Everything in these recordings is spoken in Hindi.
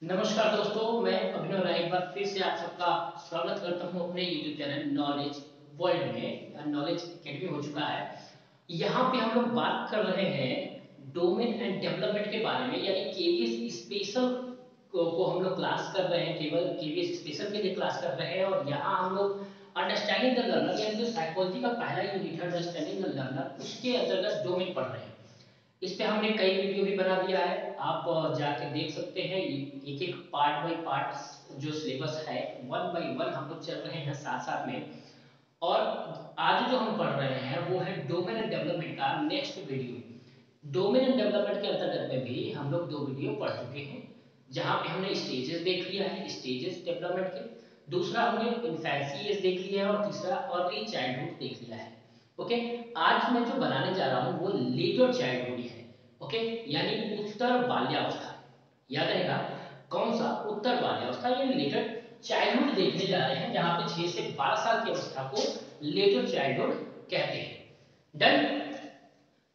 नमस्कार दोस्तों, मैं अभिनव राय एक बार फिर से आप सबका स्वागत करता हूं अपने YouTube चैनल नॉलेज वर्ल्ड में। नॉलेज एकेडमी हो चुका है। यहाँ पे हम लोग बात कर रहे हैं डोमेन एंड डेवलपमेंट के बारे में, यानी केवीएस स्पेशल को हम लोग क्लास कर रहे हैं। केवल केवीएस स्पेशल के लिए क्लास कर रहे हैं और यहाँ हम लोग अंडरस्टैंडिंग द लर्नर यानी जो साइकोलॉजी का पहला यूनिट है अंडरस्टैंडिंग द लर्नर, उसके अंतर्गत डोमेन पढ़ रहे हैं। इस पे हमने कई वीडियो भी बना दिया है, आप जाके देख सकते हैं। एक एक पार्ट बाय पार्ट जो सिलेबस है वन बाय वन हम लोग चल रहे हैं साथ साथ में। और आज जो हम पढ़ रहे हैं वो है डोमेन एंड डेवलपमेंट का next video. Domain and development के अंतर्गत में भी हम लोग दो वीडियो पढ़ चुके हैं, जहां पे हमने स्टेजेस देख लिया है, स्टेजेस डेवलपमेंट के। दूसरा हमने इन्फेंसी एज देख लिया है और तीसरा अर्ली चाइल्डहुड देख लिया है। ओके, आज मैं जो बनाने जा रहा हूँ वो लेटर चाइल्डहुड है। ओके, यानी उत्तर बाल्यावस्था। याद रहेगा कौन सा? उत्तर बाल्यावस्था यानी लेटर चाइल्डहुड देखने जा रहे हैं, जहां पे 6 से 12 साल की अवस्था को लेटर चाइल्डहुड कहते हैं। डन।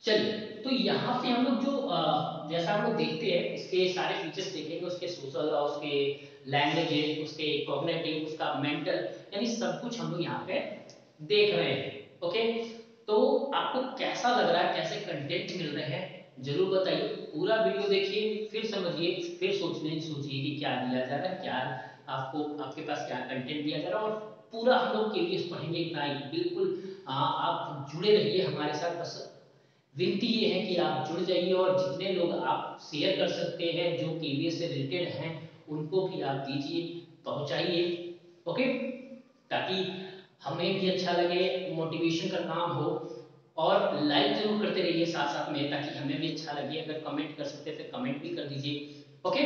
चलिए, तो यहाँ पे हम लोग जो जैसा हम लोग देखते हैं, इसके सारे फीचर्स देखेंगे, उसके सोशल और उसके लैंग्वेज, उसके कॉग्निटिव, उसका मेंटल, यानी सब कुछ हम लोग यहाँ पे देख रहे हैं। ओके, तो आपको कैसा लग रहा है, कैसे कंटेंट मिल रहे हैं, जरूर बताइए। पूरा वीडियो देखिए, फिर समझिए, फिर सोचिए कि क्या दिया जा रहा है, क्या आपको आपके पास क्या कंटेंट दिया जा रहा है। और पूरा हम लोग केवीएस पढ़ेंगे इतना ही, बिल्कुल आप जुड़े रहिए हमारे साथ। बस विनती ये है कि आप जुड़ जाइए और जितने लोग आप शेयर कर सकते हैं जो केवीएस से रिलेटेड हैं उनको भी आप दीजिए, पहुंचाइए। ओके, ताकि हमें भी अच्छा लगे, मोटिवेशन का काम हो। और लाइक जरूर करते रहिए साथ साथ में, ताकि हमें भी अच्छा लगे। अगर कमेंट कर सकते हैं तो कमेंट भी कर दीजिए। ओके,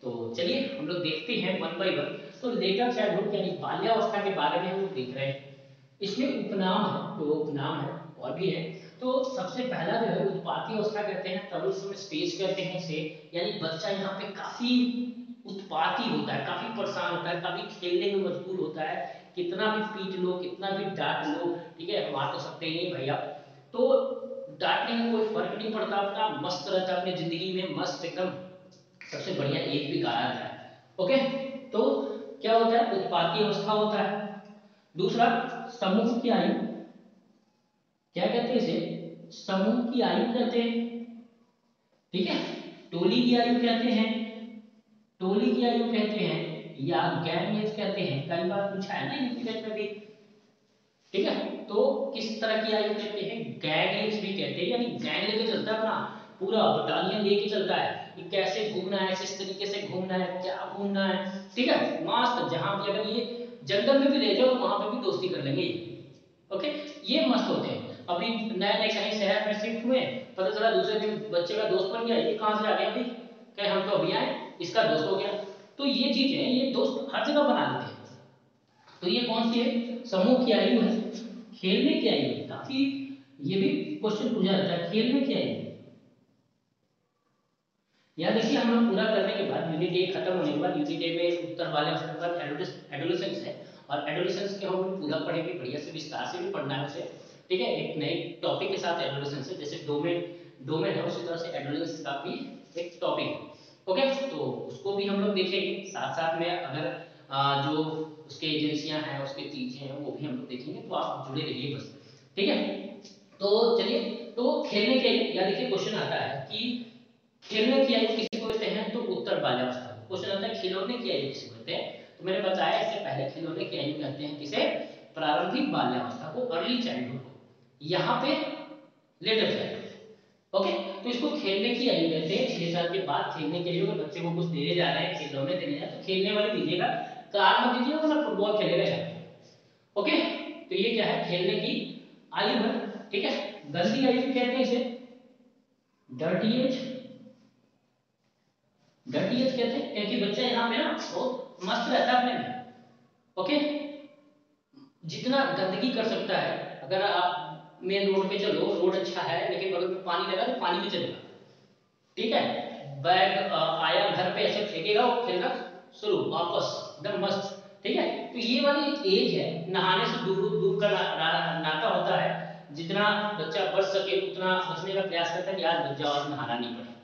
तो चलिए हम लोग देखते हैं वन बाय वन। तो लेटर चाइल्डहुड यानी बाल्यावस्था के बारे में हम लोग देख रहे हैं। इसमें उपनाम है, जो उपनाम है और भी है। तो सबसे पहला जो है उत्पाती अवस्था कहते हैं, तरुण समय स्टेज कहते हैं इसे। यानी बच्चा यहाँ पे काफी उत्पाती होता है, काफी परेशान होता है, काफी खेलने में मजबूर होता है। कितना भी पीट लो, कितना भी डांट लो, ठीक है, मार तो सकते ही नहीं भैया, तो डांटने में कोई फर्क नहीं पड़ता, अपना मस्त रहता है अपनी जिंदगी में, मस्त एकदम सबसे बढ़िया एज भी कहा जाता है। ओके, तो क्या होता है? उत्पाती अवस्था होता है। दूसरा, समूह की आयु, क्या कहते हैं इसे? समूह की आयु कहते हैं, ठीक है। टोली की आयु कहते हैं, टोली की आयु कहते हैं, या गैंग एज कहते हैं। कई बार पूछा है ना यूपीएससी में भी, ठीक है। तो किस तरह की आयु कहते हैं? गैंग एज भी कहते हैं, यानी गैंग लेके चलता है, अपना पूरा बटालियन लेके चलता है कि कैसे घूमना है, किस तरीके से घूमना है, क्या घूमना है, ठीक है। मस्त, जहां भी अगर ये जंगल में भी ले जाओ तो वहां पे भी दोस्ती कर लेंगे ये। ओके, ये मस्त होते हैं। अभी नए नए कहीं शहर में शिफ्ट हुए, पता चला दूसरे दिन बच्चे का दोस्त बन गया, ये कहाँ से आ गया भाई? कहे हम तो अभी आए, इसका दोस्त हो गया। तो ये चीज है, ये दोस्त हर जगह बना लेते हैं। तो ये कौन सी है? समूह की आयु है। खेलने की आयु है, काफी ये भी क्वेश्चन पूछा जाता है, खेलने की आयु। यहाँ देखिए, हम लोग पूरा करने के बाद यूनिट ए खत्म होने के बाद यूनिट ए में उत्तर वाले ऑप्शन के बाद एडोलेसेंस है। और एडोलेसेंस के हम लोग पूरा पढ़ेंगे, बढ़िया से विस्तार से भी पढ़ना है उसे, ठीक है। एक नए टॉपिक के साथ एडोलेसेंस है, जैसे डोमेन डोमेन है उसी तरह से एडोलेसेंस का भी एक टॉपिक है। ओके, तो उसको भी हम लोग देखेंगे साथ साथ में। अगर जो उसके एजेंसियां हैं, उसके चीजें हैं, वो भी हम लोग देखेंगे, तो आप जुड़े रहिए बस, ठीक है। तो चलिए, तो खेलने के, या देखिए क्वेश्चन आता है कि खेलने की आयु किसी को कहते हैं? तो उत्तर बाल्यावस्था। क्वेश्चन आता है खिलौने की आयु किसे कहते हैं? तो मैंने बताया इससे पहले, खिलौने की आयु कहते हैं किसे? प्रारंभिक बाल्यावस्था को, अर्ली चाइल्डहुड को। यहाँ पे लेटर चाइल्डहुड। ओके, तो इसको खेलने की आयु कहते हैं। 6 साल के बाद खेलने के लिए, अगर बच्चे को कुछ देने जा रहे हैं, खिलौने देने जा रहे हैं, तो खेलने वाले दीजिएगा, कार मत दीजिएगा वरना फुटबॉल खेलेगा यहाँ। ओके, तो ये क्या है? खेलने की आयु है, ठीक है। गंदी आयु कहते हैं इसे, डर्टी एज। डर्टी एज कहते हैं क्योंकि बच्चा यहाँ पे ना बहुत मस्त रहता है अपने में। ओके, जितना गंदगी कर सकता है। अगर आप मेन रोड पे चलो, रोड अच्छा है लेकिन बगल में पानी लगा तो पानी में चलेगा, ठीक है। बैग आया घर पे ऐसे फेंकेगा, वो खेलना शुरू वापस एकदम मस्त, ठीक है। तो ये वाली एज है, नहाने से दूर दूर का नाता होता है। जितना बच्चा बच सके उतना बचने का प्रयास करता है कि यार बच जाओ, आज नहाना नहीं पड़े,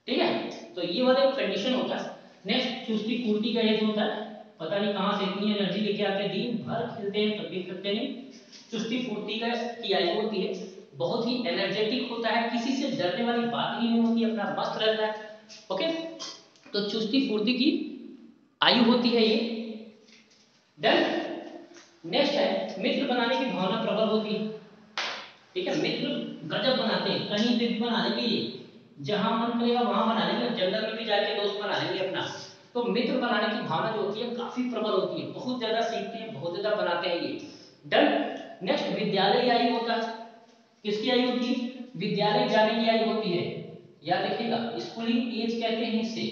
ठीक है। तो ये वाला एक कंडीशन होता है। नेक्स्ट चुस्ती फुर्ती का एज होता है, पता नहीं कहां से इतनी एनर्जी लेके आते हैं, दिन भर खेलते हैं तब भी थकते नहीं। चुस्ती फुर्ती का की आयु होती है, बहुत ही एनर्जेटिक होता है, किसी से डरने वाली बात ही नहीं होती, अपना मस्त रहता है। ओके, तो चुस्ती फुर्ती की आयु होती है ये। डन। नेक्स्ट है मित्र बनाने की भावना प्रबल होती है। ठीक है, मित्र गजब बनाते हैं, कहीं पे भी बना लेंगे ये, जहां मन करेगा वहां बना लेंगे, जंगल में भी जाके दोस्त बना लेंगे अपना। तो मित्र बनाने की भावना जो होती है काफी प्रबल होती है, बहुत ज्यादा सीखते हैं, बहुत ज्यादा बनाते हैं ये। डन। नेक्स्ट विद्यालय आयु होता है, किसकी आयु होती है? विद्यालय जाने की आयु होती है, याद रखिएगा, स्कूलिंग एज कहते हैं इसे।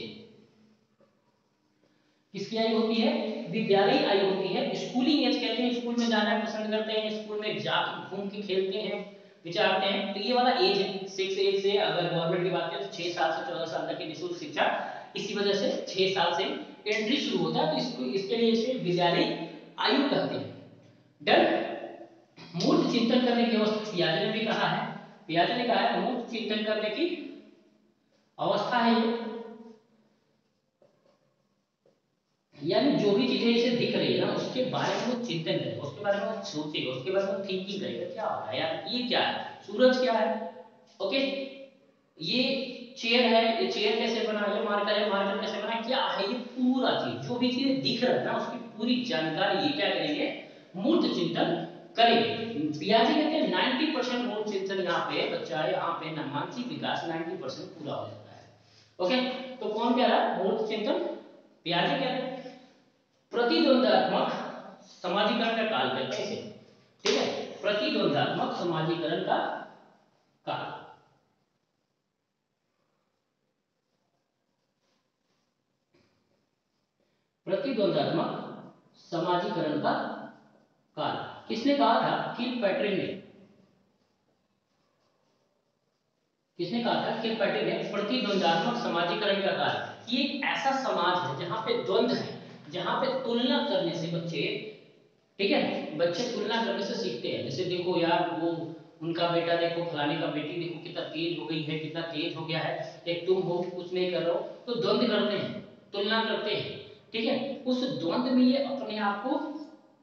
किसकी आयु होती है? विद्यालय आयु होती है, स्कूलिंग एज कहते हैं, स्कूल में जाना पसंद करते हैं, स्कूल में जाके घूम के खेलते हैं, विचारते हैं, तो ये वाला एज है। 6 एज से अगर गवर्नमेंट की बात करें तो 6 साल से 14 साल तक की निःशुल्क शिक्षा, इसी वजह से 6 साल से एंट्री शुरू होता है, तो इसको इसके लिए इसे विद्यालय आयु कहते हैं। डन। मूर्त चिंतन करने की अवस्था, पियाजे ने भी कहा है, पियाजे ने कहा है मूर्त चिंतन करने की अवस्था है ये, यानी जो भी चीजें इसे दिख रही है ना उसके बारे में वो चिंतन करेगा, उसके बारे में वो सोचेगा, उसके बारे में वो थिंकिंग करेगा, क्या हो रहा है यार, ये क्या है, सूरज क्या है, ओके, ये चेयर है, ये चेयर कैसे बना, ये मार्कर है, मार्कर कैसे बना, क्या है, ये पूरा चीज जो भी चीजें दिख रहा है ना उसकी पूरी जानकारी ये क्या करेंगे, मूर्त चिंतन करेंगे। पियाजे कहते हैं 90% मूर्त चिंतन यहाँ पे बच्चा है, यहाँ पे मानसिक विकास 90% पूरा हो जाता है। ओके, तो कौन कह रहा है मूर्त चिंतन? पियाजे कह रहे हैं। प्रतिद्वंदात्मक समाजीकरण का काल कहते हैं इसे, ठीक है, प्रतिद्वंदात्मक समाजीकरण का काल। प्रतिद्वंदात्मक समाजीकरण का काल किसने कहा था? किलपैट्रिक ने। किसने कहा था? किलपैट्रिक ने। प्रतिद्वंदात्मक समाजीकरण का काल ये एक ऐसा समाज है जहां पे द्वंद है, जहां पे तुलना करने से बच्चे, ठीक है, बच्चे तुलना करने से सीखते हैं। जैसे देखो यार वो उनका बेटा देखो, फलाने का बेटी देखो कितना तेज हो गई है, कितना तेज हो गया है, एक तुम हो कुछ नहीं कर रहे हो, तो द्वंद करते हैं, तुलना करते हैं, ठीक है, उस द्वंद में ये अपने आप को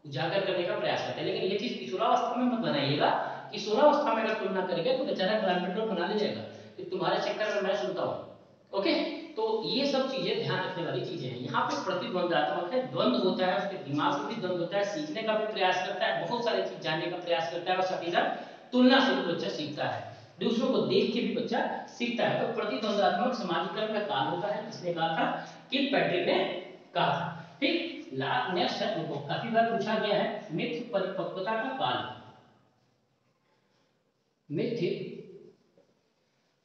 उजागर करने का प्रयास करते हैं। लेकिन ये चीज किशोरावस्था में मत बनाइएगा, किशोरावस्था में अगर तुलना करेंगे तो बेचारा ग्रामीण बना ले जाएगा, तो तुम्हारे चक्कर में मैं सुनता हूँ। ओके, तो ये सब चीजें ध्यान रखने वाली चीजें हैं। यहाँ पे प्रतिद्वंदात्मक है, द्वंद होता है, उसके दिमाग में भी द्वंद होता है, सीखने का भी प्रयास करता है, बहुत सारी चीज जानने का प्रयास करता है, और साथ ही साथ तुलना से भी बच्चा सीखता है, दूसरों को देख के भी बच्चा सीखता है। तो प्रतिद्वंदात्मक समाजीकरण का काल होता है, किसने कहा था? किलपैट्रिक ने कहा था। ठीक, नेक्स्ट है, देखो काफी बार पूछा गया है, मिथ्य परिपक्वता का काल। मिथ्य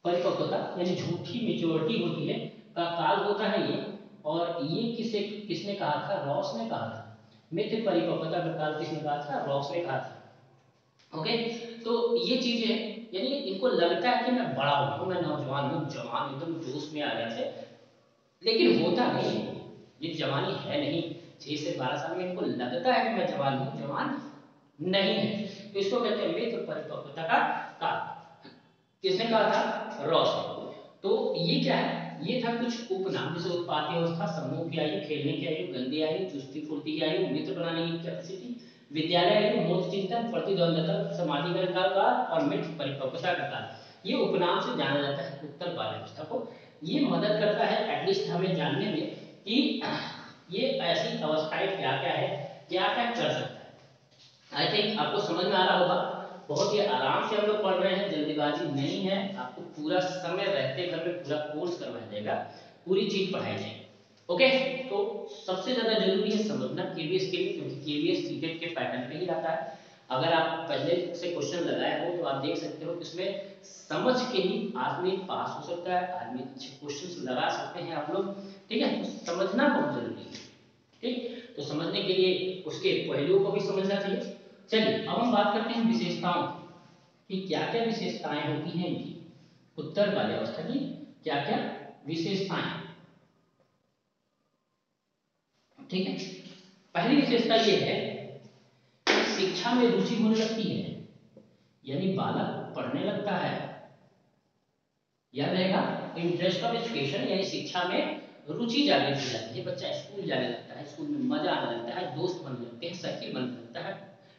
परिपक्वता यानी झूठी मेच्योरिटी होती है का काल होता है ये, और ये किसने कहा था? रॉस ने कहा था। मिथ्य परिपक्वता का काल किसने कहा था? रॉस ने कहा था। ओके, तो ये चीजें यानी इनको लगता है कि मैं बड़ा हो गया, मैं नौजवान हूँ, जवान एकदम जोश में आ गया थे, लेकिन होता नहीं है, ये जवानी है नहीं। 6 से 12 साल में इनको लगता है कि मैं जवान हूँ, जवान नहीं है, तो इसको कहते हैं मिथ्य परिपक्वता का काल। किसने कहा था? रॉस ने। तो ये क्या है? ये था कुछ उपनाम, जैसे उत्पाती अवस्था, समूह की आयु, खेलने की आयु, गंदी आयु, चुस्ती फुर्ती की आयु, मित्र बनाने की कैपेसिटी, विद्यालय आयु, मूर्त चिंतन, प्रतिद्वंदता, समाजीकरण का काल और मित्र परिपक्वता का काल। ये उपनाम से जाना जाता है उत्तर बाल्यावस्था को। ये मदद करता है एटलीस्ट हमें जानने में कि ये ऐसी अवस्थाएं क्या क्या है, क्या क्या कर सकता है। आई थिंक आपको समझ में आ रहा होगा, बहुत ही आराम से हम लोग पढ़ रहे हैं, जल्दीबाजी नहीं है, आपको पूरा समय रहते घर में पूरा कोर्स करवाया जाएगा, पूरी चीज पढ़ाई जाएगी। ओके, तो सबसे ज्यादा जरूरी है समझना केवीएस के लिए, क्योंकि केवीएस सीटेट के पैटर्न पे ही आता है। अगर आप पहले से क्वेश्चन लगाए हो तो आप देख सकते हो इसमें समझ के ही आदमी पास हो सकता है, आदमी अच्छे क्वेश्चन लगा सकते हैं आप लोग, ठीक है, तो समझना बहुत जरूरी है। ठीक, तो समझने के लिए उसके पहलुओं को भी समझना चाहिए। चलिए अब हम बात करते हैं विशेषताओं कि क्या क्या विशेषताएं होती हैं इनकी, उत्तर बाल्यावस्था की क्या क्या विशेषताएं। ठीक है, पहली विशेषता ये है कि शिक्षा में रुचि होने लगती है, यानी बालक पढ़ने लगता है, याद रहेगा, इंटरेस्ट ऑफ एजुकेशन यानी शिक्षा में रुचि जागृत हो जाती है, बच्चा स्कूल जाने लगता है, स्कूल में मजा आने लगता है, दोस्त बनने लगते हैं, सखी बनने लगता है,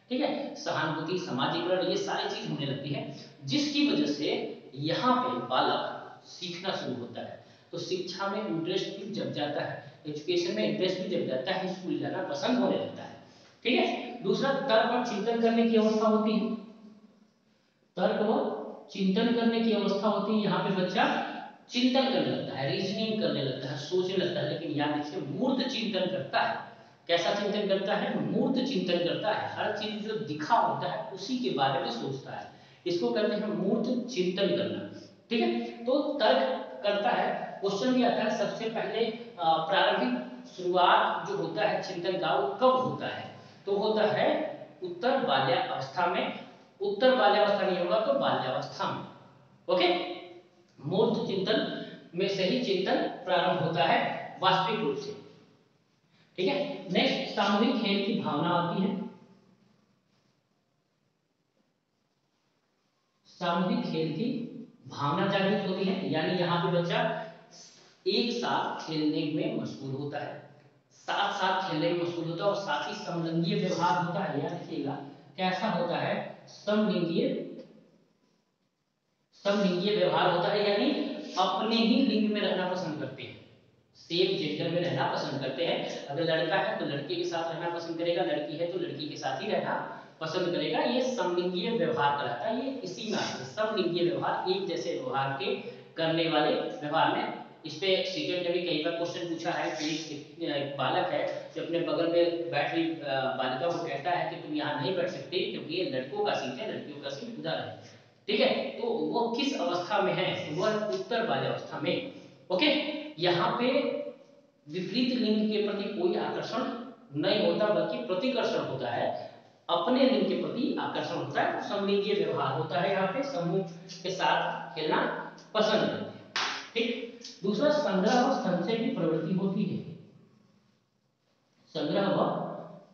ठीक है, सहानुभूति, समाजीकरण, ये सारी चीज होने लगती है, जिसकी वजह से यहाँ पे बालक सीखना शुरू होता है। तो शिक्षा में इंटरेस्ट भी जग जाता है, एजुकेशन में इंटरेस्ट भी जग जाता है, स्कूल जाना पसंद होने लगता है, ठीक है। दूसरा, तर्क और चिंतन करने की अवस्था होती है, तर्क व चिंतन करने की अवस्था होती है, यहाँ पे बच्चा चिंतन करने लगता है, रीजनिंग करने लगता है, सोचने लगता है, लेकिन यहाँ देखिए मूर्त चिंतन करता है। कैसा चिंतन करता है? मूर्त चिंतन करता है, हर चीज जो दिखा होता है उसी के बारे में सोचता है, इसको कहते हैं मूर्त चिंतन करना, ठीक है। तो तर्क करता है, क्वेश्चन भी आता है सबसे पहले प्रारंभिक शुरुआत जो होता है चिंतन का वो कब होता है? तो होता है उत्तर बाल्यावस्था में, उत्तर बाल्यावस्था नहीं होगा तो बाल्यावस्था में, ओके। मूर्त चिंतन में से ही चिंतन प्रारंभ होता है वास्तविक रूप से, ठीक है। नेक्स्ट, सामूहिक खेल की भावना आती है, सामूहिक खेल की भावना जागृत होती है, यानी यहाँ पे बच्चा एक साथ खेलने में मशगूल होता है, साथ साथ खेलने में मशगूल होता है, और साथ ही समलिंगीय व्यवहार होता है। याद रखिएगा कैसा होता है? समलिंगीय, समलिंगीय व्यवहार होता है, यानी अपने ही लिंग में रहना पसंद करते हैं, सेम जेंडर में रहना पसंद करते हैं। अगर लड़का है तो लड़के के साथ रहना पसंद करेगा, लड़की है तो लड़की के साथ ही रहना पसंद करेगा, ये समलिंगीय व्यवहार कहलाता है। ये इसी में आता है समलिंगीय व्यवहार, एक जैसे व्यवहार के करने वाले व्यवहार में। इस पे सीटेट ने भी कई बार क्वेश्चन पूछा है कि एक बालक है जो अपने बगल में बैठ रही बालिका को कहता है कि तुम यहाँ नहीं बैठ सकते क्योंकि ये लड़कों का सीट है, लड़कियों का सीट उधर है, ठीक है। तो वो किस अवस्था में है? वह उत्तर बाल्यावस्था में, ओके। यहाँ पे विपरीत लिंग के प्रति कोई आकर्षण नहीं होता, बल्कि प्रतिकर्षण होता है, अपने लिंग के प्रति आकर्षण होता है, समलिंगीय व्यवहार होता है, यहाँ पे समूह के साथ खेलना पसंद करते हैं, ठीक। दूसरा, संग्रह और संचय की प्रवृत्ति होती है, संग्रह व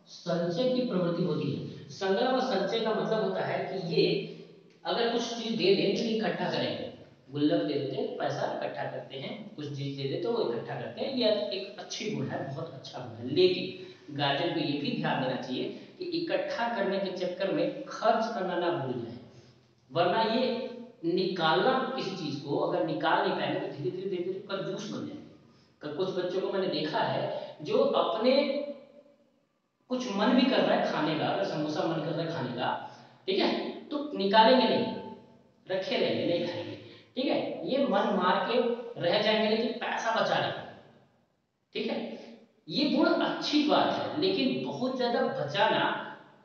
संचय की प्रवृत्ति होती है। संग्रह व संचय का मतलब होता है कि ये अगर कुछ चीज दे दे तो इकट्ठा करेंगे, गुल्लक दे देते पैसा इकट्ठा करते हैं, कुछ चीज दे दे तो वो इकट्ठा करते हैं, ये एक अच्छी गुण है, बहुत अच्छा गुण है। लेकिन गार्जियन को ये भी ध्यान देना चाहिए कि इकट्ठा करने के चक्कर में खर्च करना ना भूल जाए, वरना ये निकालना किसी चीज को अगर निकाल नहीं पाएंगे तो धीरे धीरे धीरे धीरे कंजूस बन जाएंगे। कुछ बच्चों को मैंने देखा है जो अपने कुछ मन भी कर रहा है खाने का, अगर समोसा मन कर रहा है खाने का, ठीक है, तो निकालेंगे नहीं, रखे रहेंगे, नहीं खाएंगे, ठीक है, ये मन मार के रह जाएंगे लेकिन पैसा बचा लेंगे, ठीक है। ये गुण अच्छी बात है, लेकिन बहुत ज्यादा बचाना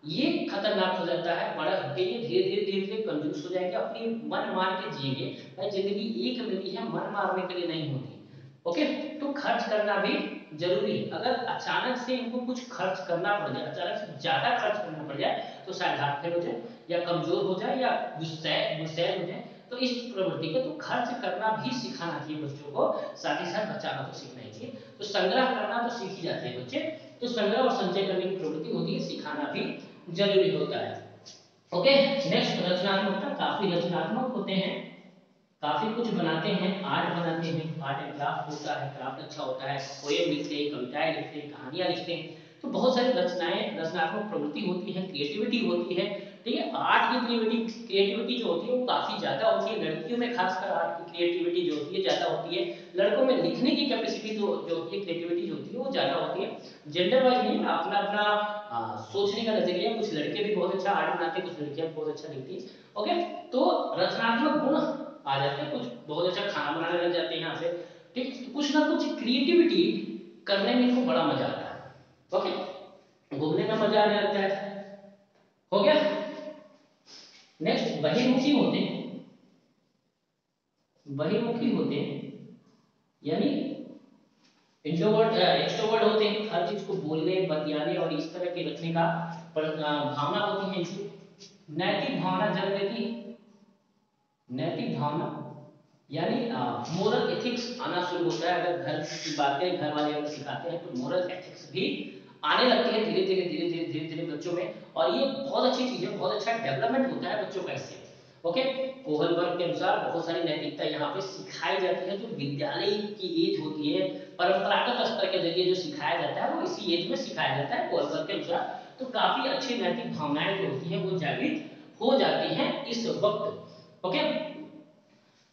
ये खतरनाक हो जाता है, बड़ा होके ये धीरे धीरे धीरे धीरे कंजूस हो जाएंगे, अपनी मन मार के जिएंगे। भाई जिंदगी एक मिली है, मन मारने के लिए नहीं होती, ओके। तो खर्च करना भी जरूरी है। अगर अचानक से इनको कुछ खर्च करना पड़ जाए, अचानक से ज्यादा खर्च करना पड़ जाए तो शायद हार्ट फेल हो जाए या कमजोर हो जाए या गुस्सैल हो जाए। तो इस प्रवृत्ति को तो खर्च करना भी सिखाना चाहिए बच्चों को, साथ ही साथ बचाना तो सीखना ही चाहिए। तो संग्रह करना तो सीख ही जाते हैं बच्चे, तो संग्रह और संचय करने की प्रवृत्ति होती है, सिखाना भी जरूरी होता है, ओके। नेक्स्ट, रचनात्मकता, काफी रचनात्मक होते हैं, काफी कुछ बनाते हैं, आर्ट बनाते हैं, आर्ट एंड क्राफ्ट होता है, क्राफ्ट अच्छा होता है, पोएम लिखते हैं, कविताएं लिखते हैं, कहानियां लिखते हैं, तो बहुत सारी रचनाएं, रचनात्मक प्रवृत्ति होती है, क्रिएटिविटी होती है, ठीक है। आर्ट की क्रिएटिविटी जो होती है वो काफी ज्यादा होती है, लड़कियों में खासकर आर्ट की क्रिएटिविटी जो होती है ज्यादा होती है, लड़कों में लिखने की कैपेसिटी जो होती है, क्रिएटिविटी जो होती है वो ज्यादा होती है। जेंडर वाइज नहीं, अपना अपना सोचने का नजरिया, कुछ लड़के भी बहुत अच्छा आर्ट बनाते हैं, कुछ लड़कियां बहुत अच्छा लिखती है, ओके। तो रचनात्मक गुण आ जाते हैं, कुछ बहुत अच्छा खाना बनाने लग जाते हैं यहाँ से, ठीक। तो कुछ ना कुछ क्रिएटिविटी करने में इनको बड़ा मजा आता है, ओके, घूमने का मजा आने लगता है, हो गया। नेक्स्ट, बहिर्मुखी होते हैं, बहिर्मुखी होते हैं यानी इंट्रोवर्ट एक्सट्रोवर्ट होते हैं, हर चीज को बोलने बतियाने और इस तरह के रखने का भावना होती है इनकी। नैतिक भावना जन्म लेती है, नैतिक भावना यानी मोरल एथिक्स आना शुरू होता है। अगर घर की बातें घर वाले अगर सिखाते हैं तो मोरल एथिक्स भी आने लगती है धीरे धीरे धीरे धीरे धीरे धीरे बच्चों में, और ये बहुत अच्छी चीज है, बहुत अच्छा डेवलपमेंट होता है बच्चों का इससे, ओके, कोहलबर्ग के अनुसार बहुत सारी नैतिकता यहाँ पे सिखाई जाती है। जो विद्यालय की एज होती है, परंपरागत स्तर के जरिए जो सिखाया जाता है वो इसी एज में सिखाया जाता है कोहलबर्ग के अनुसार। तो काफी अच्छी नैतिक भावनाएं जो होती हैं वो जागृत हो जाती हैं इस वक्त। Okay,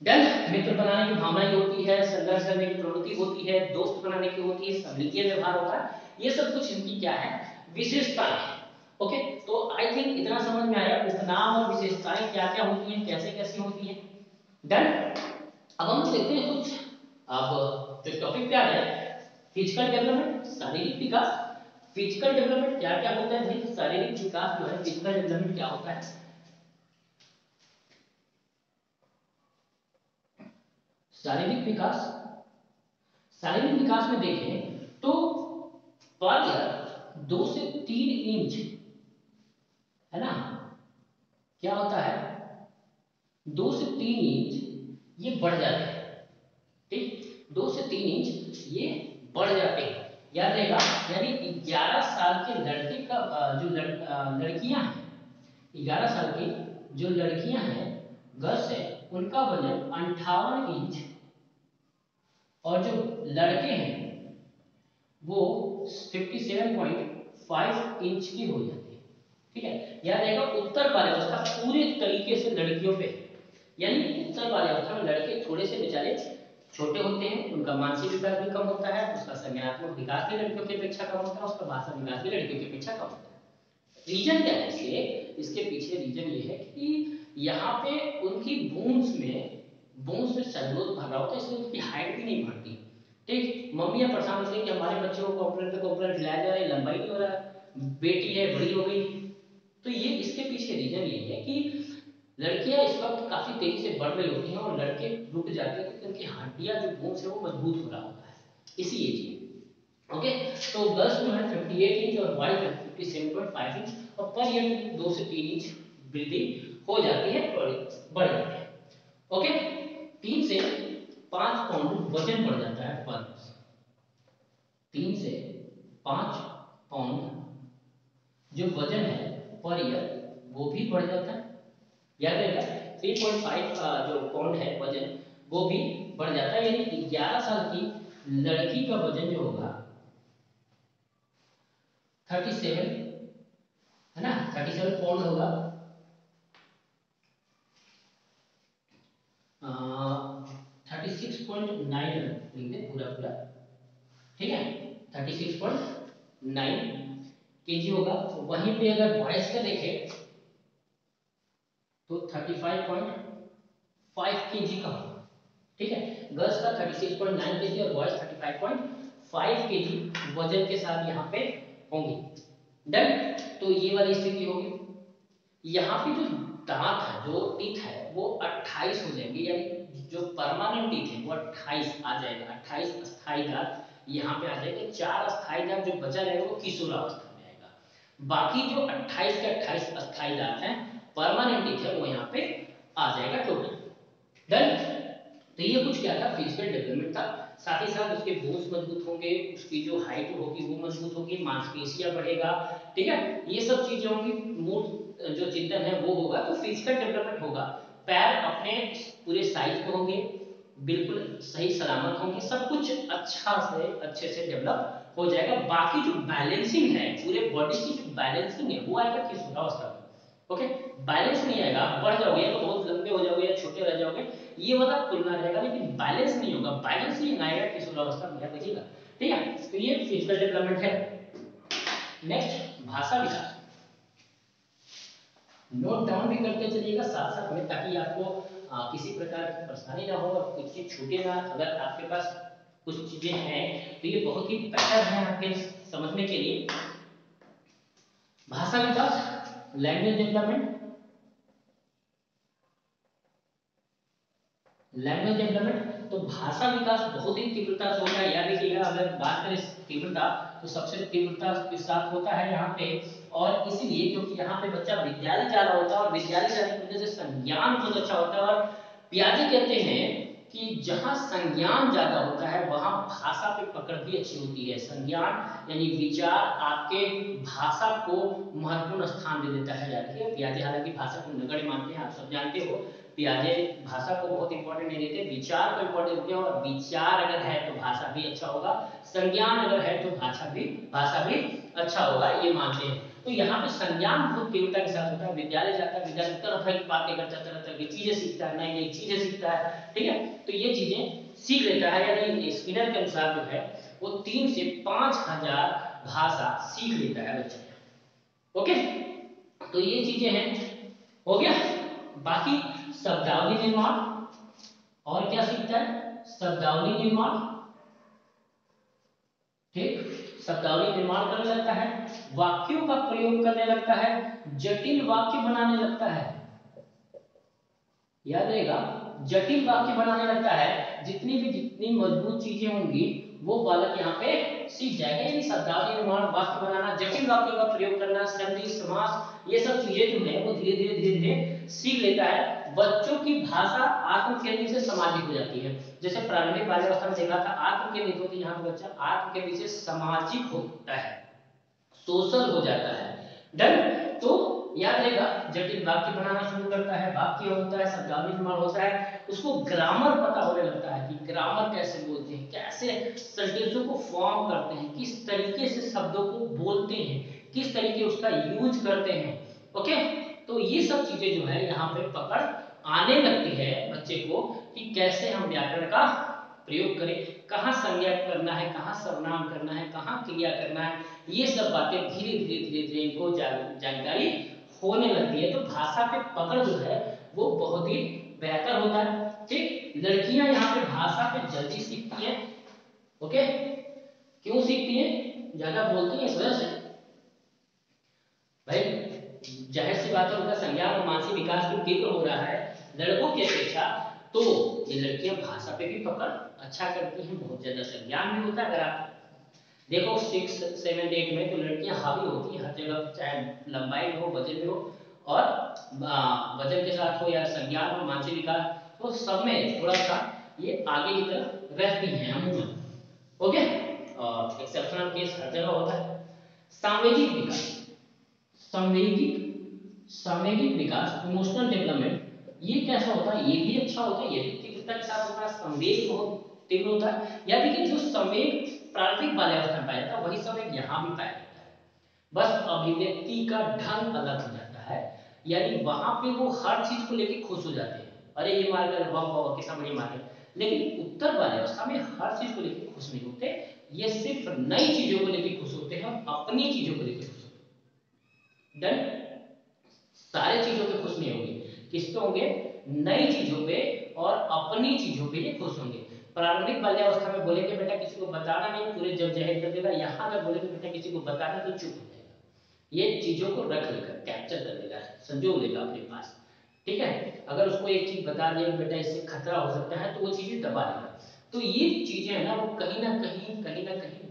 done. मित्र बनाने की भावना ही होती है, संघर्ष करने की प्रवृत्ति होती है, दोस्त बनाने की होती है, संगीतीय व्यवहार होता है। ये सब कुछ इनकी क्या है, विशेषताएं हैं। ओके, तो आई थिंक इतना समझ में आया उपनाम और विशेषताएं क्या क्या होती हैं, कैसे कैसे होती हैं। डन। अब हम देखते हैं कुछ, अब जो टॉपिक पे आ गया, फिजिकल डेवलपमेंट, शारीरिक विकास। फिजिकल डेवलपमेंट क्या क्या होता है भाई, शारीरिक विकास जो है, फिजिकल डेवलपमेंट क्या होता है। शारीरिक विकास, शारीरिक विकास में देखें तो पर ईयर 2 से 3 इंच है ना, क्या होता है, 2 से 3 इंच ये बढ़ जाते हैं। ठीक, 2 से 3 इंच ये बढ़ जाते हैं, याद रहेगा। यानी 11 साल के लड़के का जो लड़कियां हैं, 11 साल की जो लड़कियां हैं, गर्ल्स है, उनका वजन 58 इंच, और जो लड़के हैं वो 57.5 इंच की हो जाती है। ठीक है, याद रहेगा उत्तर बाल्यावस्था पूरे तरीके से लड़कियों पे, यानी उत्तर बाल्यावस्था में लड़के थोड़े से बेचारे छोटे होते हैं, उनका मानसिक विकास भी कम होता है, उसका संज्ञानात्मक विकास भी लड़कियों की अपेक्षा कम होता है, उसका भाषा विकास भी लड़कियों की अपेक्षा कम होता है। रीजन क्या है इसके, इसके पीछे रीजन ये है कि यहाँ पे उनकी बूंस में सेलुलोज भरा होता है, इसलिए उनकी हाइट भी नहीं बढ़ती। ठीक, मम्मियां परेशान होती है कि हमारे बच्चे को कॉम्प्लेन पे कॉम्प्लेन खिलाया जा रहा है, लंबाई नहीं हो रहा, बेटी है बड़ी हो गई। तो ये इसके पीछे रीजन ये है कि लड़कियां इस वक्त काफी तेजी से बढ़ रही होती हैं और लड़के रुक जाते हैं क्योंकि उनकी हड्डियां जो बोन्स है वो मजबूत हो रहा होता है इसी एज में। ओके, तो गर्ल्स जो है 58 इंच और बॉयज है 57.5 इंच, और पर ईयर 2 से 3 इंच वृद्धि हो जाती है और बढ़ जाती है। ओके, 3 से 5 पाउंड वजन बढ़ जाता है पर, 3 से 5 पाउंड जो वजन है पर ईयर वो भी बढ़ जाता है। याद रहेगा 3.5 जो पाउंड है वजन वो भी बढ़ जाता है, यानी 11 साल की लड़की का वजन जो होगा 37 है ना, 37 पाउंड होगा। 36.9 लिख दे पूरा पूरा, ठीक है, 36.9 केजी होगा। वहीं पे अगर बॉयज का देखें तो 35.5 केजी का होगा। ठीक है, गर्ल्स का 36.9 केजी और बॉयज 35.5 केजी वजन के साथ यहाँ पे होंगे। डन, तो ये वाली स्थिति होगी। यहाँ पे जो दांत है, जो टीथ है वो 28 हो जाएंगे, यानी जो परमानेंट टीथ है वो 28 आ जाएगा। 28 अस्थाई दांत यहाँ पे आ जाएंगे, 4 अस्थाई दांत जो बचा रहेगा वो किशोरावस्था में आएगा। बाकी जो 28 के 28 अस्थाई दांत हैं, परमानेंट टीथ है, वो यहाँ पे आ जाएगा टोटल। डन, तो ये कुछ क्या था, फिजिकल डेवलपमेंट था। साथ ही साथ उसके बोन्स मजबूत होंगे, उसकी जो हाइट होगी वो मजबूत होगी, मांसपेशियां बढ़ेगा। ठीक है, ये सब चीजें होंगी, मूल जो चिंतन है वो होगा, तो फिजिकल डेवलपमेंट होगा। पैर अपने पूरे साइज पे होंगे, बिल्कुल सही सलामत होंगे, सब कुछ अच्छे से डेवलप हो जाएगा। बाकी जो बैलेंसिंग है, पूरे बॉडी की जो बैलेंसिंग है वो आएगा किशोरावस्था में। ओके, बैलेंस नहीं आएगा, बढ़ जाओगे या तो बहुत लंबे हो जाओगे या छोटे रह जाओगे, ये वाला तुलना रहेगा, लेकिन बैलेंस नहीं होगा। बैलेंस नहीं आएगा किशोरावस्था में, याद रखिएगा। ठीक है, तो ये फिजिकल डेवलपमेंट है। नेक्स्ट, भाषा विकास। नोट डाउन भी करते चलिएगा साथ साथ में, ताकि आपको किसी प्रकार की परेशानी ना हो और कुछ चीज छूटे ना। अगर आपके पास कुछ चीजें हैं तो ये बहुत ही बेहतर है आपके समझने के लिए। भाषा विकास, लैंग्वेज डेवलपमेंट, लैंग्वेज डेवलपमेंट, तो भाषा विकास बहुत ही तीव्रता से होता है। याद रखिएगा, अगर बात करें तीव्रता तो सबसे तीव्रता के साथ होता है यहाँ पे, और इसीलिए क्योंकि यहाँ पे बच्चा विद्यालय जा रहा होता है और विद्यालय जाने की वजह से संज्ञान बहुत अच्छा होता है। और पियाजे कहते हैं कि जहाँ संज्ञान ज्यादा होता है वहां भाषा पे पकड़ भी अच्छी होती है। संज्ञान यानी विचार आपके भाषा को महत्वपूर्ण स्थान दे देता है। याद रखिए, पियाजे हालांकि भाषा को नगण्य मानते हैं, आप सब जानते हो। पियाजे भाषा को बहुत इंपॉर्टेंट नहीं देते, विचार को इंपॉर्टेंट देते हैं। और विचार अगर है तो भाषा भी अच्छा होगा, संज्ञान अगर है तो भाषा भी अच्छा होगा, ये मानते हैं। तो यहाँ पे संज्ञान बहुत तीव्रता के साथ होता है। विद्यालय जाता है, विद्यालय तरह तरह की बातें करता है, तरह तरह की चीजें सीखता है, नई नई चीजें सीखता है, ठीक है। तो ये चीजें सीख लेता है, यानी स्किनर के अनुसार जो है वो 3 से 5,000 भाषा सीख लेता है बच्चा। ओके, तो ये चीजें हैं, हो गया। बाकी शब्दावली निर्माण, और क्या सीखता है? शब्दावली निर्माण, ठीक, शब्दावली निर्माण करने लगता है, वाक्यों का प्रयोग करने लगता है, जटिल वाक्य बनाने लगता है। याद रहेगा, जटिल वाक्य बनाने लगता है। जितनी मजबूत चीजें होंगी वो बालक यहाँ पे सीख जाएगा। यानी शब्दावली निर्माण, वाक्य बनाना, जटिल वाक्यों का प्रयोग करना, संधि, समास, ये सब चीजें जो है वो धीरे धीरे सीख लेता है। बच्चों की भाषा आत्मकेंद्रित से सामाजिक हो जाती है। जैसे प्रारंभिक बाल्यावस्था में देखा था आत्मकेंद्रित होती है, यहाँ पे बच्चा आत्मकेंद्रित से सामाजिक होता है, सोशल हो जाता है। डन। तो याद रहेगा, जटिल वाक्य बनाना शुरू करता है, वाक्य होता है, शब्दावली निर्माण होता है, उसको ग्रामर पता होने लगता है कि ग्रामर कैसे बोलते हैं, कैसे सेंटेंसों को फॉर्म करते हैं, किस तरीके से शब्दों को बोलते हैं, किस तरीके उसका यूज करते हैं। ओके, तो ये सब चीजें जो है यहाँ पे पकड़ आने लगती है बच्चे को कि कैसे हम व्याकरण का प्रयोग करें, कहाँ संज्ञा करना है, कहाँ सर्वनाम करना है, कहाँ क्रिया करना है। ये सब बातें धीरे धीरे इनको जानकारी होने लगती है। तो भाषा पे पकड़ जो है वो बहुत ही बेहतर होता है। ठीक, लड़कियां यहाँ पे भाषा पे जल्दी सीखती हैं। ओके, क्यों सीखती हैं? ज्यादा बोलती हैं इस वजह से। भाई जाहिर सी बात है, उनका संज्ञान और मानसिक विकास भी तीव्र हो रहा है लड़कों की अपेक्षा। तो ये लड़कियां भाषा पे भी पकड़ अच्छा करती हैं, बहुत ज्यादा संज्ञान भी होता है। अगर आप देखो 6, 7, 8 में तो लड़कियां हावी होती हैं हर जगह, चाहे लंबाई में हो, वजन में हो, और वजन के साथ हो या संज्ञान और मानसिक विकास, तो सब में थोड़ा सा ये आगे की तरफ रहती हैं अमूमन। ओके, और एक्सेप्शनल केस हर जगह होता है। सामाजिक विकास, संवेगिक सामयिक विकास, इमोशनल डेवलपमेंट, ये कैसा होता है? ये भी अच्छा होता है, ये भी तीव्रता के साथ होता है, संवेग बहुत तीव्र होता है। या देखिए, जो संवेग प्रारंभिक बाल्यावस्था में पाया जाता है वही संवेग यहाँ भी पाया जाता है, बस अभिव्यक्ति का ढंग अलग हो जाता है। यानी वहां पे वो हर चीज को लेके खुश हो जाते हैं, अरे ये मार कर वाह वाह कितना बढ़िया मार गया। लेकिन उत्तर बाल्यावस्था में हर चीज को लेके खुश नहीं होते, ये सिर्फ नई चीजों को लेके खुश होते हैं, अपनी चीजों को लेके खुश होते हैं। डन, सारे चीजों पे खुश नहीं होंगे, किस पे होंगे? नई चीजों पे और अपनी चीजों पे ये खुश होंगे। प्रारंभिक बाल्यावस्था में बोलेंगे बेटा किसी को बताना नहीं, पूरे जब जाहिर कर देगा। यहाँ अगर बोलेंगे बेटा किसी को बताना तो चुप हो जाएगा, ये चीजों को रख लेगा, कैप्चर कर लेगा, संजो लेगा अपने पास। ठीक है, अगर उसको एक चीज बता दिया बेटा इससे खतरा हो सकता है तो वो चीजें दबा लेगा। तो ये चीजें है ना, वो कहीं ना कहीं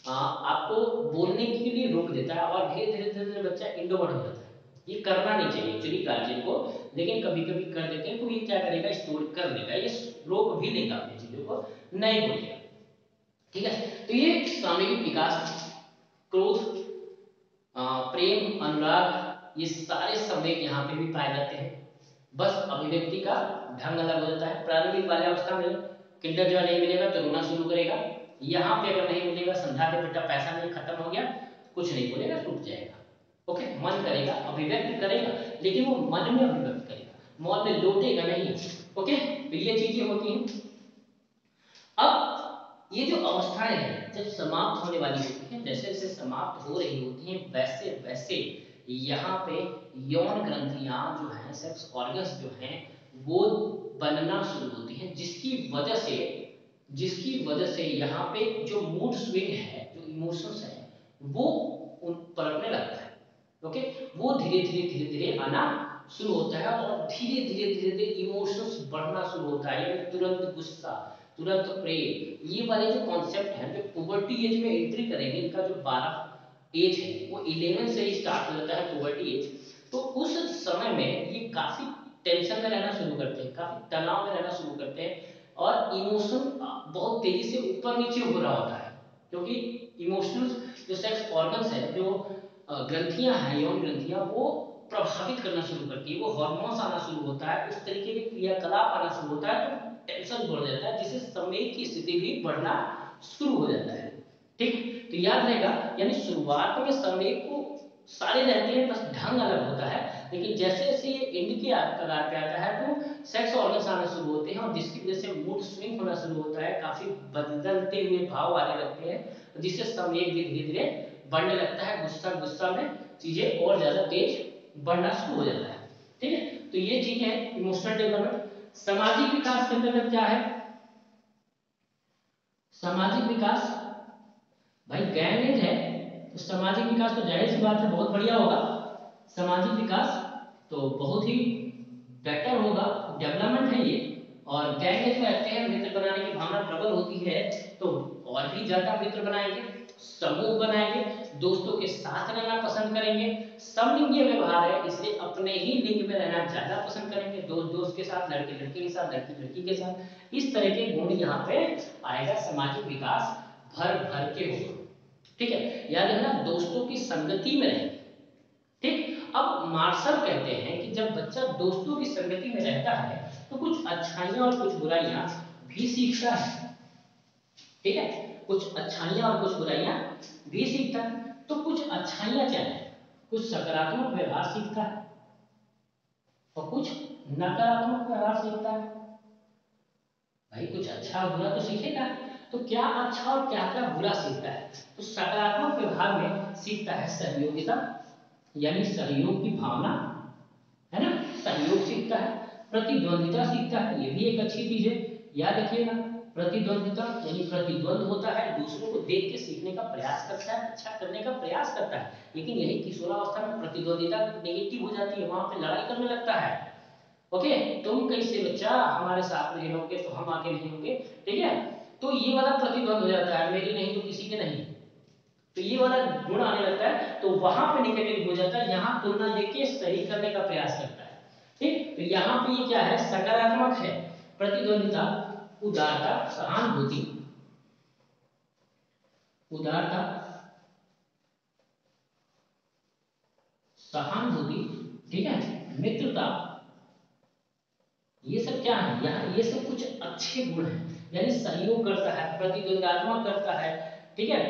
आपको बोलने के लिए रोक देता है, और धीरे धीरे बच्चा इंट्रोवर्ट हो जाता है। ये करना नहीं चाहिए एक्चुअली गार्जियन को, लेकिन कभी कभी कर देते हैं। तो ये क्या करेगा? स्टोर कर लेगा, ये रोक भी लेगा अपनी चीजों को, नहीं बोलेगा। ठीक है, तो ये सामूहिक विकास, क्रोध, प्रेम, अनुराग, ये सारे संवेग यहाँ पे भी पाए जाते हैं। बस अभिव्यक्ति का ढंग अलग हो जाता है। प्रारंभिक बाल्यावस्था में किंडर जॉय नहीं मिलेगा तो रोना शुरू करेगा। यहाँ पे अगर नहीं मिलेगा, समझा के बेटा पैसा नहीं, खत्म हो गया, कुछ नहीं बोलेगा, रुक जाएगा। ओके, मन करेगा, अभिव्यक्त करेगा, लेकिन वो मन में अभिव्यक्त करेगा, मौन में लौटेगा नहीं। ओके, तो ये चीजें होती हैं। अब ये जो अवस्थाएं हैं जब समाप्त होने वाली होती हैं, जैसे जैसे समाप्त हो रही होती हैं वैसे वैसे यहाँ पे यौन ग्रंथियां जो हैं, सेक्स ऑर्गन्स जो हैं, वो बनना शुरू होती हैं, जिसकी वजह से यहाँ पे जो मूड स्विंग है, जो इमोशंस है, वो उन पलटने लगता है। ओके, वो धीरे धीरे आना शुरू होता है, और धीरे धीरे इमोशंस बढ़ना शुरू होता है। यानी तुरंत गुस्सा, तुरंत प्रेम, ये वाले जो कॉन्सेप्ट हैं, जो पुबर्टी एज में एंट्री करेंगे, इनका जो 12 एज है वो 11 से ही स्टार्ट हो जाता है, पुबर्टी एज। तो उस समय में ये काफी टेंशन में रहना शुरू करते हैं, काफी तनाव में रहना शुरू करते हैं, और इमोशन बहुत तेजी से ऊपर नीचे हो रहा होता है, क्योंकि इमोशनल जो सेक्स ऑर्गन्स है, जो ग्रंथियां हैं, यौन ग्रंथियां, वो प्रभावित करना शुरू करती है, वो हार्मोन्स आना शुरू होता है, उस तरीके के क्रियाकलाप आना शुरू होता है, तो टेंशन बढ़ जाता है, जिससे संवेग की स्थिति भी बढ़ना शुरू हो जाता है। ठीक, तो याद रहेगा, यानी शुरुआत में संवेग को सारे रहते हैं, बस ढंग अलग होता है, लेकिन जैसे जैसे ये एंड के कगार पे आता है तो सेक्स ऑर्गन्स आना शुरू होते हैं, और जिसकी वजह से मूड स्विंग होना शुरू होता है, काफी बदलते हुए भाव आने लगते हैं, जिससे संवेग भी धीरे धीरे बढ़ने लगता है, गुस्सा गुस्सा में चीजें और ज्यादा तेज बढ़ना शुरू हो जाता है। ठीक है, तो ये चीज है इमोशनल डेवलपमेंट। सामाजिक विकास के अंतर्गत क्या है? सामाजिक विकास, भाई गैंग एज है तो सामाजिक विकास तो जाहिर सी बात है बहुत बढ़िया होगा। सामाजिक विकास तो बहुत ही बेटर होगा, डेवलपमेंट है ये। और गैंग एज में रहते हैं, मित्र बनाने की भावना प्रबल होती है, तो और भी ज्यादा मित्र बनाएंगे, समूह बनाएंगे, दोस्तों के साथ रहना पसंद करेंगे। समलिंगीय व्यवहार है, इसलिए अपने ही लिंग में रहना ज्यादा पसंद करेंगे, दोस्त दोस्त के साथ, लड़के लड़के के साथ, लड़की लड़की के साथ। इस तरह के गुण यहाँ पे आएगा, सामाजिक विकास भर भर के होगा। ठीक है, याद रखना दोस्तों की संगति में रहें। ठीक, अब मार्शल कहते हैं कि जब बच्चा दोस्तों की संगति में रहता है तो कुछ अच्छाइयां और कुछ बुराइयां भी सीखता है। ठीक है, कुछ अच्छाइयां और कुछ बुराइयां भी सीखता है। तो कुछ अच्छाइयां क्या है? कुछ सकारात्मक व्यवहार सीखता है और कुछ नकारात्मक व्यवहार सीखता है। भाई कुछ अच्छा और बुरा तो सीखेगा, तो क्या अच्छा और क्या क्या बुरा सीखता है? तो सकारात्मक व्यवहार में सीखता है सहयोगिता, यानी सहयोग की भावना, है ना, सहयोग सीखता है। प्रतिद्वंदिता सीखता है, ये भी एक अच्छी चीज है, याद रखिएगा। प्रतिद्वंदिता यानी प्रतिद्वंद होता है, दूसरों को देख के सीखने का प्रयास करता है, अच्छा करने का प्रयास करता है, लेकिन यही किशोरावस्था में प्रतिद्वंदिता नेगेटिव हो जाती है, वहां पे लड़ाई करने लगता है। ओके, तुम कैसे बच्चा हमारे साथ नहीं रहोगे तो हम आगे नहीं होंगे, ठीक है, तो ये वाला प्रतिद्वंद हो जाता है, मेरी नहीं तो किसी के नहीं, तो ये वाला गुण आने लगता है, तो वहां पे निगेटिव हो जाता है, यहाँ तुलना देके सही करने का प्रयास करता है। ठीक, तो यहाँ पे ये क्या है? सकारात्मक है, प्रतिद्वंदिता, उदारता, सहानुभूति, उदारता, सहानुभूति, ठीक है, मित्रता, ये सब क्या है? यहाँ ये सब कुछ अच्छे गुण हैं, यानी सहयोग करता है, प्रतिद्वंदात्मक करता है, ठीक है,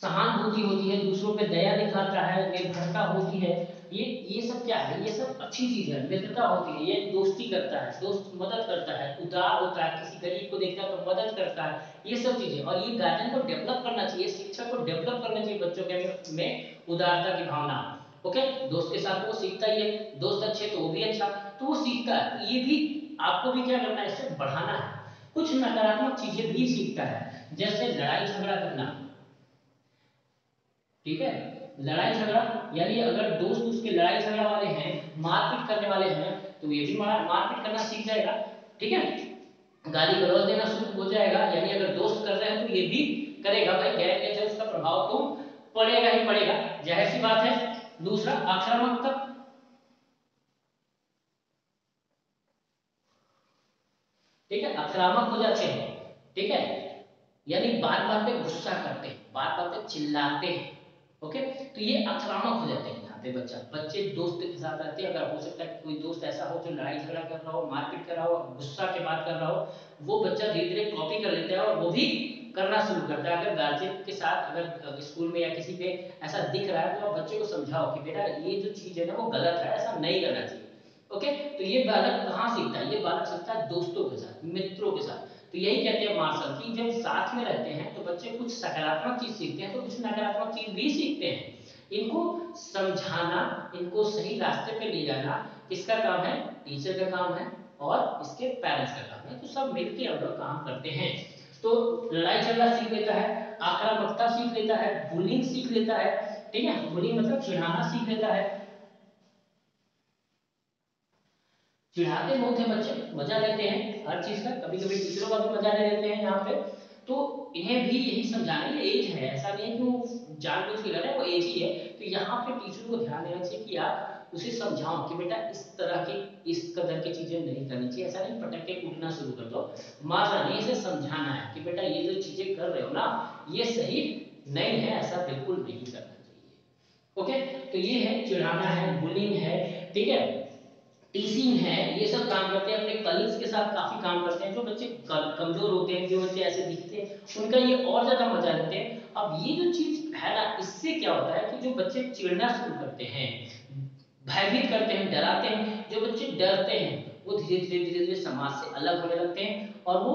सहानुभूति होती है, दूसरों पे दया दिखाता है, निर्भरता होती है, ये सब क्या है? ये सब अच्छी चीज है। मित्रता होती है, ये दोस्ती करता है, दोस्त मदद करता है, उदार होता है, किसी गरीब को देखता है तो मदद करता है, ये सब चीजें। और ये गार्जियन को डेवलप करना चाहिए, शिक्षक को डेवलप करना चाहिए बच्चों के में उदारता की भावना। ओके, दोस्त के साथ वो सीखता ही है, दोस्त अच्छे तो वो भी अच्छा, तो वो सीखता है, तो ये भी आपको भी क्या करना है? इससे बढ़ाना है। कुछ नकारात्मक चीजें भी सीखता है, जैसे लड़ाई झगड़ा करना, ठीक है, लड़ाई झगड़ा, यानी अगर दोस्त उसके लड़ाई झगड़ा वाले हैं, मारपीट करने वाले हैं, तो ये भी मारपीट करना सीख जाएगा। ठीक है, गाली गलौज देना शुरू हो जाएगा, यानी अगर दोस्त कर रहे हैं तो ये भी करेगा। भाई गैर नेचर उसका प्रभाव तो पड़ेगा ही पड़ेगा, जाहिर सी बात है। दूसरा आक्रामकता, ठीक है, आक्रामक हो जाते हैं, ठीक है, यानी बात बात पे गुस्सा करते हैं, बात बात पे चिल्लाते हैं। ओके, तो ये आक्रामक हो जाते हैं यहाँ पे बच्चा। बच्चे दोस्त के साथ रहते हैं, अगर हो सकता है कोई दोस्त ऐसा हो जो लड़ाई झगड़ा कर रहा हो, मारपीट कर रहा हो, गुस्सा के बात कर रहा हो, वो बच्चा धीरे धीरे कॉपी कर लेता है और वो भी करना शुरू करता है। अगर गार्जियन के साथ अगर स्कूल में या किसी पे ऐसा दिख रहा है, तो आप बच्चे को समझाओ कि बेटा ये जो चीज है ना वो गलत है, ऐसा नहीं करना चाहिए। ओके, तो ये बालक कहाँ सीखता है? ये बालक सीखता है दोस्तों के साथ, मित्रों के साथ। तो यही कहते हैं मार्शल कि जब साथ में रहते हैं तो बच्चे कुछ सकारात्मक चीज सीखते हैं, तो कुछ नकारात्मक चीज भी सीखते हैं। इनको समझाना, इनको सही रास्ते पे ले जाना किसका काम है? टीचर का काम है और इसके पेरेंट्स का काम है, तो सब मिलकर हम लोग काम करते हैं। तो लड़ाई झगड़ा सीख लेता है, आक्रामकता सीख लेता है, बुलिंग सीख लेता है, ठीक है, बुलिंग मतलब चिढ़ाना सीख लेता है। चिढ़ाते बहुत है बच्चे, मजा लेते हैं हर चीज का, कभी कभी टीचरों का भी मजा ले लेते हैं यहाँ पे। तो इन्हें भी यही समझाना, ये एज है, ऐसा नहीं है कि वो जानबूझ के कर रहे हैं, वो एज ही है। तो यहाँ पे टीचर को ध्यान देना चाहिए कि आप उसे समझाओ कि बेटा इस तरह की इस कदर की चीजें नहीं करनी चाहिए, ऐसा नहीं पटक के कूटना शुरू कर दो, मारना नहीं, इसे समझाना है कि बेटा ये जो चीजें कर रहे हो ना ये सही नहीं है, ऐसा बिल्कुल नहीं करना चाहिए। ओके, तो ये है चिढ़ाना है, बुलिंग है, ठीक है, टीचिंग है, ये सब काम करते हैं, अपने कलीग्स के साथ काफी काम करते हैं। जो बच्चे कमजोर होते हैं, जो बच्चे ऐसे दिखते हैं, उनका ये और ज्यादा मजा लेते हैं। अब ये जो चीज है ना, इससे क्या होता है कि जो बच्चे चिढ़ना शुरू करते हैं, भयभीत करते हैं, डराते हैं, जो बच्चे डरते हैं वो धीरे धीरे धीरे धीरे समाज से अलग होने लगते हैं और वो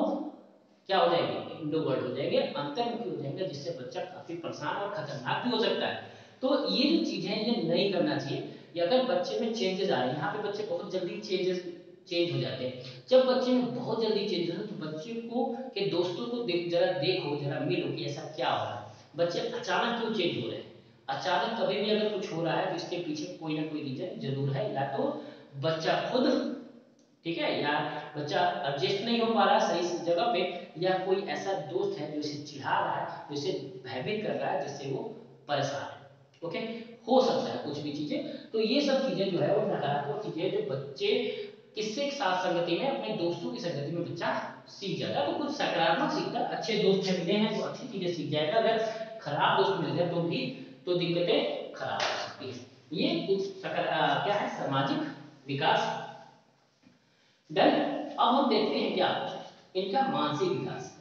क्या हो जाएंगे, इंट्रोवर्ट हो जाएंगे, अंतर्मुखी हो जाएंगे, जिससे बच्चा काफी परेशान और खतरनाक भी हो सकता है। तो ये जो चीजें हैं ये नहीं करना चाहिए। ये अगर बच्चे में चेंजेस आ रहे हैं, यहाँ पे बच्चे बहुत जल्दी चेंज हो जाते हैं। जब बच्चे में बहुत जल्दी चेंजेस हो तो बच्चे को के दोस्तों को जरा देखो, जरा मिलो कि ऐसा क्या हो रहा है, बच्चे अचानक क्यों चेंज हो रहे हैं। अचानक कभी भी अगर कुछ हो रहा है तो इसके पीछे कोई ना कोई रीजन जरूर है, या तो बच्चा खुद, ठीक है, या बच्चा एडजस्ट नहीं हो पा रहा सही से जगह पे, या कोई ऐसा दोस्त है जो इसे चिढ़ा रहा है, जो इसे भयभीत कर रहा है, जिससे वो परेशान है। ओके, हो सकता है कुछ भी चीजें। तो ये सब चीजें जो है वो नकारात्मक चीजें जो बच्चे किससे साथ संगति में, अपने दोस्तों की संगति में बच्चा सीख जाता है। तो कुछ सकारात्मक सीखता है, अच्छे दोस्त मिले हैं तो अच्छी चीजें सीख जाएगा, अगर खराब दोस्त मिल जाए तो भी तो दिक्कतें खराब हो सकती है। ये कुछ क्या है, सामाजिक विकास। डन। अब हम देखते हैं क्या इनका मानसिक विकास,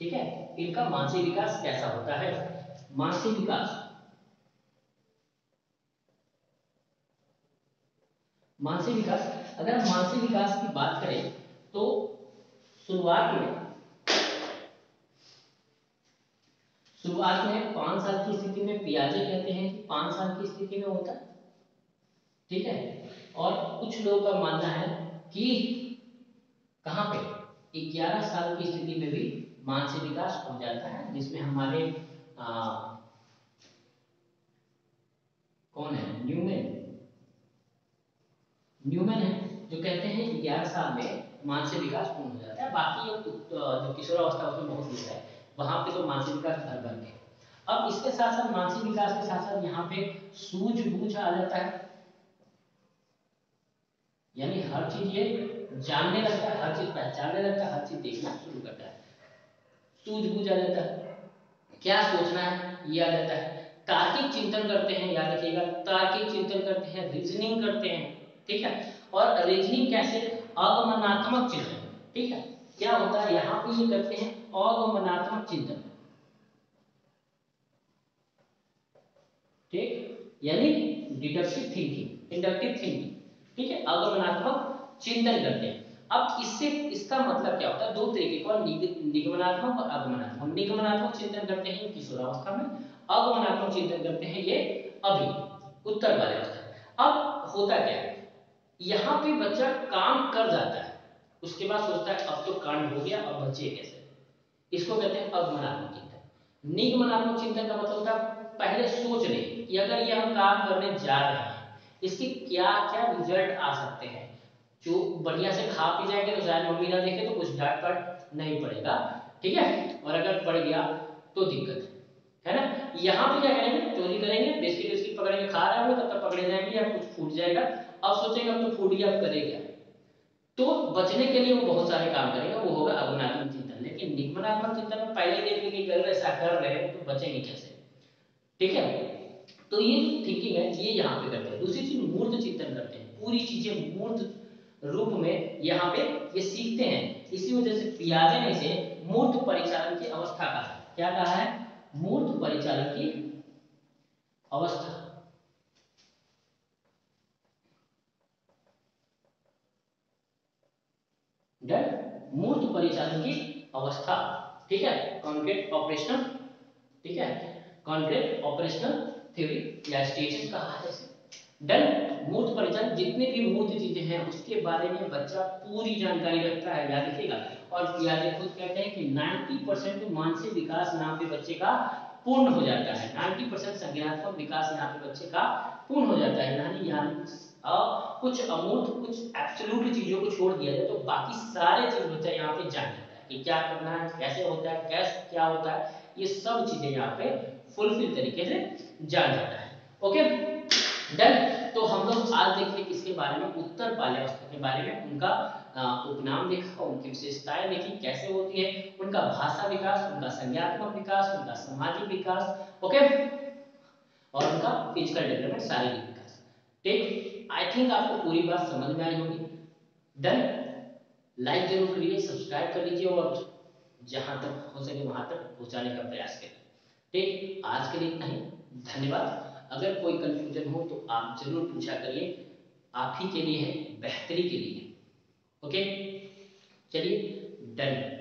ठीक है, इनका मानसिक विकास कैसा होता है। मानसिक विकास, मानसिक विकास, अगर मानसिक विकास की बात करें तो शुरुआत में शुरुआत में 5 साल की स्थिति में पियाजे कहते हैं कि 5 साल की स्थिति में होता है, ठीक है। और कुछ लोगों का मानना है कि कहां पे 11 साल की स्थिति में भी मानसिक विकास हो जाता है, जिसमें हमारे कौन है, न्यूमैन है, जो कहते हैं 11 साल में मानसिक विकास पूर्ण हो जाता है। बाकी जो किशोरावस्था उसमें बहुत दूर है, वहां पे तो मानसिक विकास भर भर के। अब इसके साथ साथ मानसिक विकास के साथ साथ यहाँ पे सूझबूझ आ जाता है, यानी हर चीज ये जानने लगता है, हर चीज पहचानने लगता है, हर चीज देखना शुरू करता है, सूझबूझ आ जाता है, क्या सोचना है ये आ जाता है, तार्किक चिंतन करते हैं, याद रखिएगा, तार्किक चिंतन करते हैं, रीजनिंग करते हैं, ठीक है। और रीजनिंग कैसे, अगमनात्मक चिंतन, ठीक है, क्या होता है यहाँ पे ये करते हैं अगमनात्मक चिंतन, ठीक, यानी डिडक्टिव थिंकिंग, इंडक्टिव थिंकिंग, ठीक है, अगमनात्मक चिंतन करते हैं। अब इससे इसका मतलब क्या होता है, दो तरीके का, निगमनात्मक और आगमनात्मक। निगमनात्मक चिंतन करते हैं किशोरावस्था में, आगमनात्मक चिंतन करते हैं ये अभी उत्तर वाले अवस्था। अब होता क्या है, यहाँ पे बच्चा काम कर जाता है, उसके बाद सोचता है अब तो कांड हो गया, अब बचे कैसे, इसको कहते हैं अगमनात्मक चिंतन। निगमनात्मक चिंतन का मतलब होता है पहले सोच ले कि अगर ये हम काम करने जा रहे हैं इसके क्या क्या रिजल्ट आ सकते हैं। जो बढ़िया से खा पी जाएंगे तो शायद मम्मी ना देखे तो कुछ डांट पाट नहीं पड़ेगा, ठीक है, और अगर पड़ गया तो दिक्कत है ना। यहाँ पे क्या करेंगे, चोरी करेंगे, बिस्किट बिस्किट पकड़ेंगे, खा रहे होंगे तब तक पकड़े जाएंगे या कुछ फूट जाएगा, अब सोचेंगे अब तो फूट गया, अब करेगा, तो बचने के लिए वो बहुत सारे काम करेगा, वो होगा अगुणात्मक चिंतन। लेकिन निगमनात्मक चिंतन में पहले ही देख लेंगे कि अगर ऐसा कर रहे हैं तो बचेंगे कैसे, ठीक है। तो ये जो थिंकिंग है ये यहाँ पे करते हैं। दूसरी चीज मूर्त चिंतन करते हैं, पूरी चीजें मूर्त रूप में यहाँ पे ये सीखते हैं। इसी वजह से पियाजे ने इसे मूर्त परिचालन की अवस्था कहा है। क्या कहा है, मूर्त परिचालन की अवस्था, मूर्त परिचालन की अवस्था, ठीक है, कॉन्क्रीट ऑपरेशनल, ठीक है, कॉन्क्रीट ऑपरेशनल थ्योरी या स्टेजेस कहा है इसे। डन। मूर्त परिचालन, जितने भी मूर्त चीजें हैं उसके बारे में बच्चा पूरी जानकारी रखता है, याद रखिएगा। और याद खुद कहते हैं कि 90% मानसिक विकास यहाँ पे बच्चे का पूर्ण हो जाता है, 90% संज्ञानात्मक विकास यहाँ पे बच्चे का पूर्ण हो जाता है। यानी कुछ अमूर्त कुछ एब्सोल्यूट चीजों को छोड़ दिया जाए तो बाकी सारे चीज बच्चा यहाँ पे जान जाता है कि क्या करना है, कैसे होता है, कैसे क्या होता है, ये सब चीजें यहाँ पे फुलफिल तरीके से जान जाता है। Okay, done. तो हम लोग आज देखें किसके बारे में, उत्तर बाल्यावस्था के बारे में। उनका उपनाम देखा, उनकी विशेषताएं देखी कैसे होती है, उनका भाषा विकास, उनका संज्ञात्मक विकास, उनका सामाजिक विकास, ओके, और उनका फिजिकल डेवलपमेंट, शारीरिक विकास। ठीक, आई थिंक आपको पूरी बात समझ में आई होगी। डन। लाइक जरूर करिए, सब्सक्राइब कर लीजिए और जहां तक हो सके वहां तक पहुंचाने का प्रयास करिए। ठीक, आज के लिए इतना ही। धन्यवाद। अगर कोई कंफ्यूजन हो तो आप जरूर पूछा करिए, आप ही के लिए है, बेहतरी के लिए। ओके, चलिए, डन।